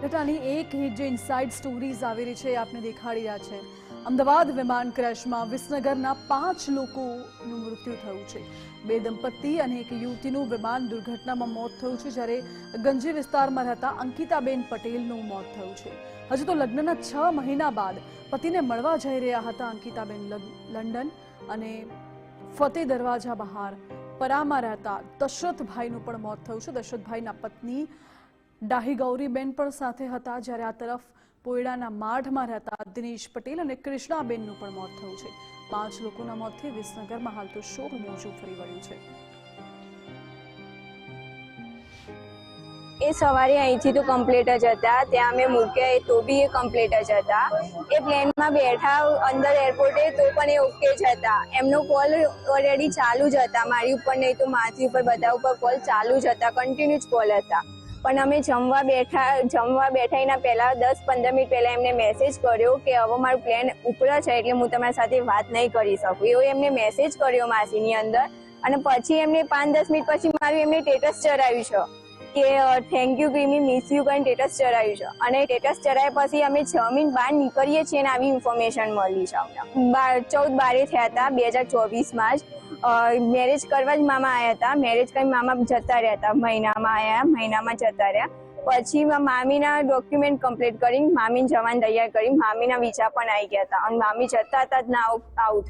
દુર્ઘટનાની એક જે inside stories આવી રહી છે એ આપને દેખાડી રહ્યા છે। અમદાવાદ વિમાન ક્રેશમાં વિસનગરના 5 લોકોનું મૃત્યુ થયું છે। 2 દંપતી અને એક યુવતીનું વિમાન દુર્ઘટનામાં મોત થયું છે, જ્યારે ગંજી વિસ્તારમાં રહેતા અંકિતાબેન પટેલનું મોત થયું છે। હજુ તો લગ્નના 6 મહિના બાદ પતિને મળવા જઈ રહ્યા હતા અંકિતાબેન લંડન અને ફતેહ દરવાજા બહાર પરામાં રહેતા દશરથભાઈનું પણ મોત થયું છે। દશરથભાઈના પત્ની ડાહી ગૌરીબેન પણ સાથે હતા, જ્યારે આ તરફ પોયડાના માઢમાં રહેતા દિનેશ પટેલ અને કૃષ્ણાબેનનું પણ મોત થયું છે। 5 લોકોના મોતથી વિસનગરમાં હાલ તો શોક મોજું ફરી વળ્યું છે। એ સવારે અહીંથી તો કમ્પ્લીટ જ હતા, ત્યાં અમે મૂક્યા તો બી એ કમ્પ્લીટ જ હતા। એ પ્લેનમાં બેઠા અંદર એરપોર્ટે તો પણ એ ઓકે જ હતા। એમનો કોલ ઓલરેડી ચાલુ જ હતા, મારી ઉપર નહીં તો માથી ઉપર બધા ઉપર કોલ ચાલુ જ હતા, કન્ટિન્યુ જ કોલ હતા। પણ અમે જમવા બેઠા એના પહેલા 10-15 મિનિટ પહેલા એમને મેસેજ કર્યો કે હવે મારું પ્લેન ઉપર છે એટલે હું તમારી સાથે વાત નહીં કરી શકું, એવો એમને મેસેજ કર્યો માસીની અંદર। અને પછી એમને 5-10 મિનિટ પછી મારું એમને સ્ટેટસ ચડાવ્યું છે કે thank you creamy, miss you કરીને સ્ટેટસ ચડાવ્યું છે। અને સ્ટેટસ ચડાવ્યા પછી અમે 6 મિનિટ બહાર નીકળીએ છીએ અને આવી ઇન્ફોર્મેશન મળી છે અમને। 14-12 થયા હતા 2024માં જ મેરેજ કરવા જ મામા આવ્યા હતા। મેરેજ કરી મામા જતા રહ્યા હતા, મહિનામાં જતા રહ્યા। પછી મામીના ડોક્યુમેન્ટ કમ્પ્લીટ કરીને મામીને જવાની તૈયાર કરી, મામીના વિઝા પણ આવી ગયા હતા અને મામી જતા હતા જ ના આવું થયું।